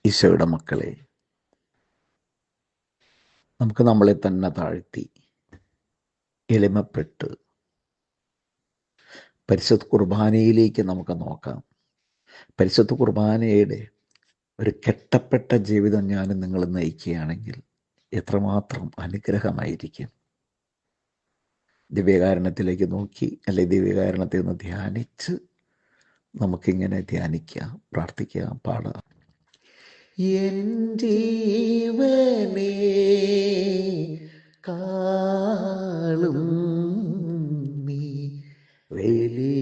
ഈശോയുടെ മക്കളെ, നമുക്ക് നമ്മളെ തന്നെ താഴ്ത്തി എളിമപ്പെട്ട് പരിശുദ്ധ കുർബാനയിലേക്ക് നമുക്ക് നോക്കാം. പരിശുദ്ധ കുർബാനയുടെ ഒരു കെട്ടപ്പെട്ട ജീവിതം ഞാനും നിങ്ങൾ നയിക്കുകയാണെങ്കിൽ എത്രമാത്രം അനുഗ്രഹമായിരിക്കും. ദിവ്യകാരുണ്യത്തിലേക്ക് നോക്കി അല്ലെങ്കിൽ ദിവ്യകാരുണ്യത്തെ ഒന്ന് ധ്യാനിച്ച് നമുക്കിങ്ങനെ ധ്യാനിക്കാം, പ്രാർത്ഥിക്കാം, പാടാം. എൻ ജീവനേ കാളും നീ വലിയതാണെനിക്ക്,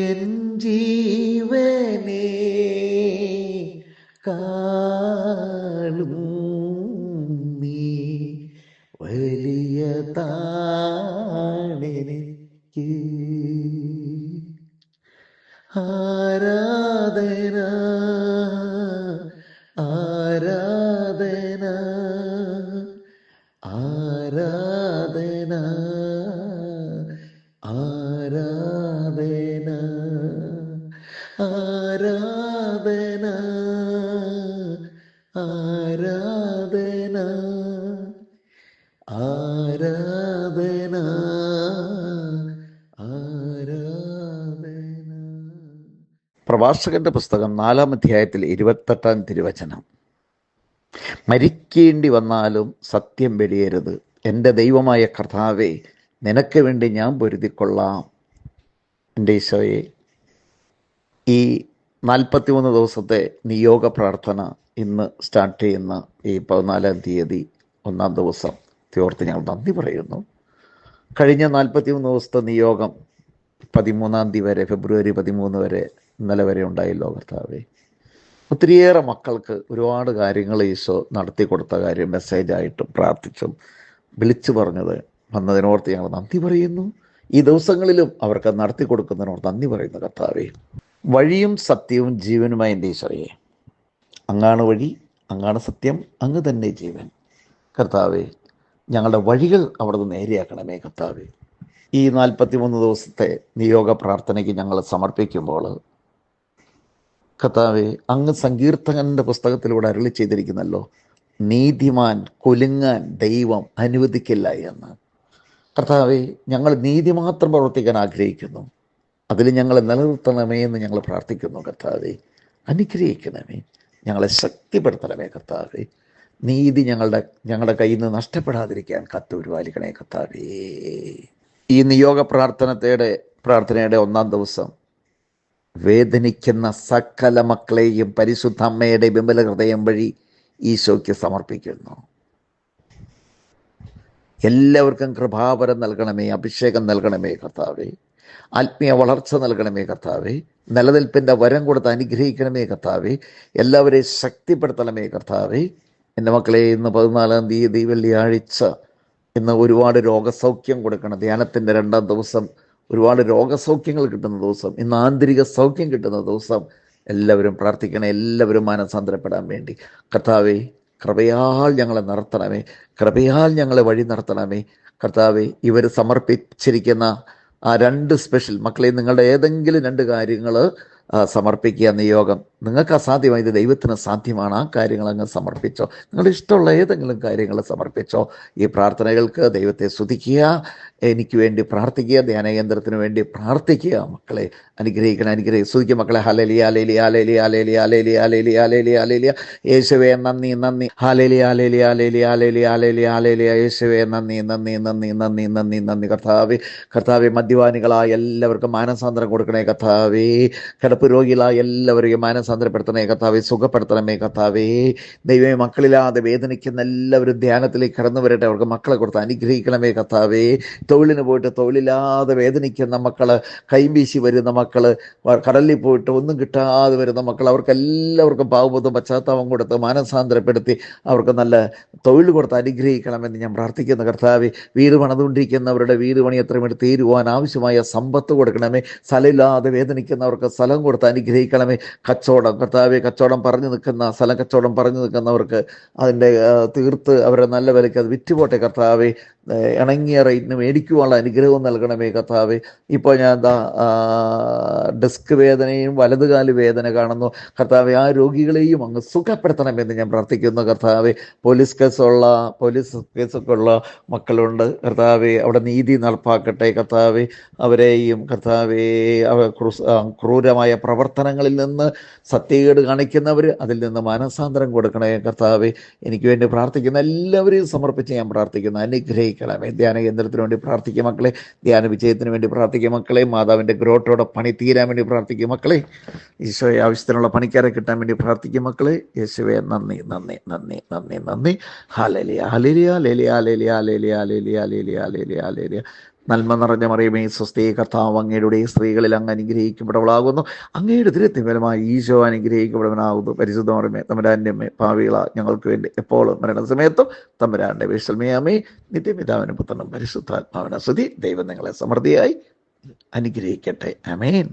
എൻ ജീവനേ കാളും നീ വലിയതാണെനിക്ക്. ആരാധന ആരാധന ആരാധന ആരാധന ആരാധന ആരാധന ആരാധന ആരാധന. പ്രഭാഷകന്റെ പുസ്തകം 4-ാം അധ്യായത്തിൽ 28-ാം തിരുവചനം. മരിക്കേണ്ടി വന്നാലും സത്യം വെടിയരുത്. എൻ്റെ ദൈവമായ കർത്താവേ, നിനക്ക് വേണ്ടി ഞാൻ പൊരുതിക്കൊള്ളാം. എൻ്റെ ഈശോയെ, ഈ 43 ദിവസത്തെ നിയോഗ പ്രാർത്ഥന ഇന്ന് സ്റ്റാർട്ട് ചെയ്യുന്ന ഈ 14-ാം തീയതി 1-ാം ദിവസം ഓർത്ത് ഞങ്ങൾ നന്ദി പറയുന്നു. കഴിഞ്ഞ 43 ദിവസത്തെ നിയോഗം 13-ാം തീയതി വരെ, ഫെബ്രുവരി 13 വരെ, ഇന്നലെ വരെ ഉണ്ടായല്ലോ കർത്താവേ. ഒത്തിരിയേറെ മക്കൾക്ക് ഒരുപാട് കാര്യങ്ങൾ ഈശോ നടത്തി കൊടുത്ത കാര്യം മെസ്സേജായിട്ടും പ്രാർത്ഥിച്ചും വിളിച്ചു പറഞ്ഞത് വന്നതിനോർത്ത് ഞങ്ങൾ നന്ദി പറയുന്നു. ഈ ദിവസങ്ങളിലും അവർക്ക് നടത്തി കൊടുക്കുന്നതിനോട് നന്ദി പറയുന്നു കർത്താവേ. വഴിയും സത്യവും ജീവനുമായ എൻ്റെ ഈശോയെ, അങ്ങാണ് വഴി, അങ്ങാണ് സത്യം, അങ്ങ് തന്നെ ജീവൻ. കർത്താവേ, ഞങ്ങളുടെ വഴികൾ അവിടുന്ന് നേരെയാക്കണമേ കർത്താവേ. ഈ 43 ദിവസത്തെ നിയോഗ പ്രാർത്ഥനയ്ക്ക് ഞങ്ങൾ സമർപ്പിക്കുമ്പോൾ കർത്താവേ, അങ്ങ് സങ്കീർത്തകൻ്റെ പുസ്തകത്തിലൂടെ അരുളി ചെയ്തിരിക്കുന്നല്ലോ, നീതിമാൻ കുലുങ്ങാൻ ദൈവം അനുവദിക്കില്ല എന്ന്. കർത്താവേ, ഞങ്ങൾ നീതി മാത്രം പ്രവർത്തിക്കാൻ ആഗ്രഹിക്കുന്നു. അതിൽ ഞങ്ങളെ നിലനിർത്തണമേ എന്ന് ഞങ്ങൾ പ്രാർത്ഥിക്കുന്നു കർത്താവേ. അനുഗ്രഹിക്കണമേ, ഞങ്ങളെ ശക്തിപ്പെടുത്തണമേ കർത്താവേ. നീതി ഞങ്ങളുടെ കയ്യിൽ നിന്ന് നഷ്ടപ്പെടാതിരിക്കാൻ കത്തുരുവാലിക്കണേ കർത്താവേ. ഈ നിയോഗ പ്രാർത്ഥനയുടെ 1-ാം ദിവസം വേദനിക്കുന്ന സകല മക്കളെയും പരിശുദ്ധ അമ്മയുടെ വിമല ഹൃദയം വഴി ഈശോയ്ക്ക് സമർപ്പിക്കുന്നു. എല്ലാവർക്കും കൃപാവരം നൽകണമേ, അഭിഷേകം നൽകണമേ കർത്താവേ. ആത്മീയ വളർച്ച നൽകണമേ കർത്താവേ. നിലനിൽപ്പിൻ്റെ വരം കൊടുത്ത് അനുഗ്രഹിക്കണമേ കർത്താവേ. എല്ലാവരെയും ശക്തിപ്പെടുത്തണമേ കർത്താവേ. എൻ്റെ മക്കളെ, ഇന്ന് 14-ാം തീയതി വെള്ളിയാഴ്ച, ഇന്ന് ഒരുപാട് രോഗസൗഖ്യം കൊടുക്കണം. ധ്യാനത്തിൻ്റെ 2-ാം ദിവസം ഒരുപാട് രോഗസൗഖ്യങ്ങൾ കിട്ടുന്ന ദിവസം, ഇന്ന് ആന്തരിക സൗഖ്യം കിട്ടുന്ന ദിവസം. എല്ലാവരും പ്രാർത്ഥിക്കണേ, എല്ലാവരും മാനസാന്തരപ്പെടാൻ വേണ്ടി. കർത്താവേ, കൃപയാൽ ഞങ്ങളെ നടത്തണമേ, കൃപയാൽ ഞങ്ങളെ വഴി നടത്തണമേ കർത്താവേ. ഇവർ സമർപ്പിച്ചിരിക്കുന്ന ആ 2 സ്പെഷ്യൽ മക്കളെ, നിങ്ങളുടെ ഏതെങ്കിലും 2 കാര്യങ്ങൾ സമർപ്പിക്കുക. നിയോഗം നിങ്ങൾക്ക് അസാധ്യമായി, ഇത് ദൈവത്തിന് സാധ്യമാണ്. ആ കാര്യങ്ങൾ അങ്ങ് സമർപ്പിച്ചോ. നിങ്ങളുടെ ഇഷ്ടമുള്ള ഏതെങ്കിലും കാര്യങ്ങൾ സമർപ്പിച്ചോ. ഈ പ്രാർത്ഥനകൾക്ക് ദൈവത്തെ സ്തുതിക്കുക, എനിക്ക് വേണ്ടി പ്രാർത്ഥിക്കുക, ധ്യാനകേന്ദ്രത്തിന് വേണ്ടി പ്രാർത്ഥിക്കുക. മക്കളെ അനുഗ്രഹിക്കണം, സ്തുതിക്കുക മക്കളെ. Hallelujah hallelujah hallelujah hallelujah hallelujah hallelujah hallelujah hallelujah. യേശുവേ നന്ദി നന്ദി. Hallelujah hallelujah hallelujah hallelujah hallelujah hallelujah. യേശുവേ നന്ദി നന്ദി നന്ദി നന്ദി നന്ദി നന്ദി. കർത്താവേ, മദ്യപാനികളായ എല്ലാവർക്കും മാനസാന്തരം കൊടുക്കണേ കർത്താവേ. കിടപ്പ് രോഗികളായ എല്ലാവരെയും മാനസാന്തരപ്പെടുത്തണേ കർത്താവേ, സുഖപ്പെടുത്തണമേ കർത്താവേ. ദൈവമേ, മക്കളില്ലാതെ വേദനിക്കുന്ന എല്ലാവരും ധ്യാനത്തിലേക്ക് കടന്നു വരട്ടെ. അവർക്ക് മക്കളെ കൊടുത്ത് അനുഗ്രഹിക്കണമേ കർത്താവേ. തൊഴിലിന് പോയിട്ട് തൊഴിലില്ലാതെ വേദനിക്കുന്ന മക്കൾ, കൈവീശി വരുന്ന മക്കൾ, കടലിൽ പോയിട്ട് ഒന്നും കിട്ടാതെ വരുന്ന മക്കൾ, അവർക്കെല്ലാവർക്കും പാവബോധം പശ്ചാത്താപം കൊടുത്ത് മാനസാന്തരപ്പെടുത്തി അവർക്ക് നല്ല തൊഴിൽ കൊടുത്ത് അനുഗ്രഹിക്കണമെന്ന് ഞാൻ പ്രാർത്ഥിക്കുന്ന കർത്താവേ. വീട് പണിതുകൊണ്ടിരിക്കുന്നവരുടെ വീട് പണി എത്രയും തീരുവാൻ ആവശ്യമായ സമ്പത്ത് കൊടുക്കണമേ. സ്ഥലമില്ലാതെ വേദനിക്കുന്നവർക്ക് സ്ഥലം കൊടുത്ത് അനുഗ്രഹിക്കണമേ. കച്ചവടം കച്ചവടം കർത്താവെ, കച്ചവടം പറഞ്ഞു നിൽക്കുന്ന സ്ഥലം കച്ചവടം പറഞ്ഞു നിൽക്കുന്നവർക്ക് അതിൻ്റെ തീർത്ത് അവരെ നല്ല വിലയ്ക്ക് അത് വിറ്റുപോട്ടെ കർത്താവെ. ഇണങ്ങിയ റേറ്റിന് മേടിക്കുവാനുള്ള അനുഗ്രഹവും നൽകണമേ കർത്താവെ. ഇപ്പോൾ ഞാൻ ഡെസ്ക് വേദനയും വലതുകാല് വേദന കാണുന്നു കർത്താവെ. ആ രോഗികളെയും അങ്ങ് സുഖപ്പെടുത്തണമെന്ന് ഞാൻ പ്രാർത്ഥിക്കുന്നു കർത്താവെ. പോലീസ് കേസൊക്കെ ഉള്ള മക്കളുണ്ട് കർത്താവെ, അവിടെ നീതി നടപ്പാക്കട്ടെ കർത്താവെ. അവരെയും കർത്താവെ, ക്രൂരമായ പ്രവർത്തനങ്ങളിൽ നിന്ന് സത്യകേട് കാണിക്കുന്നവർ അതിൽ നിന്ന് മനസാന്തരം കൊടുക്കണേ കർത്താവെ. എനിക്ക് വേണ്ടി പ്രാർത്ഥിക്കുന്ന എല്ലാവരെയും സമർപ്പിച്ച് ഞാൻ പ്രാർത്ഥിക്കുന്നു. അനുഗ്രഹിക്കണമേ. ധ്യാന കേന്ദ്രത്തിന് വേണ്ടി പ്രാർത്ഥിക്കും മക്കളെ. ധ്യാന വിജയത്തിന് വേണ്ടി പ്രാർത്ഥിക്കും മക്കളെ. മാതാവിൻ്റെ ഗ്രോട്ടോടെ പണി തീരാൻ വേണ്ടി പ്രാർത്ഥിക്കും മക്കളെ. ഈശോയെ ആവശ്യത്തിനുള്ള പണിക്കാരെ കിട്ടാൻ വേണ്ടി പ്രാർത്ഥിക്കും മക്കളെ. യേശുവേ നന്ദി നന്ദി നന്ദി നന്ദി നന്ദി. Hallelujah hallelujah hallelujah hallelujah hallelujah hallelujah hallelujah hallelujah. നന്മ നിറഞ്ഞ മറിയമേ സ്വസ്തി, കർത്താവ് അങ്ങയുടെ സ്ത്രീകളിൽ അങ്ങ് അനുഗ്രഹിക്കപ്പെടവളാകുന്നു. അങ്ങയുടെ തിരുത്തിഫലമായി ഈശോ അനുഗ്രഹിക്കപ്പെടവനാകുന്നു. പരിശുദ്ധ മറിയമേ തമ്പുരാൻ്റെ അമ്മേ, പാപികളാ ഞങ്ങൾക്ക് വേണ്ടി എപ്പോഴും മരണസമയത്തും തമ്പുരാൻ്റെ വിഷമയമേ, നിത്യപിതാവിനും പുത്രനും പരിശുദ്ധാത്മാവിനും സ്തുതി. ദൈവം നിങ്ങളെ സമൃദ്ധിയായി അനുഗ്രഹിക്കട്ടെ. ആമേൻ.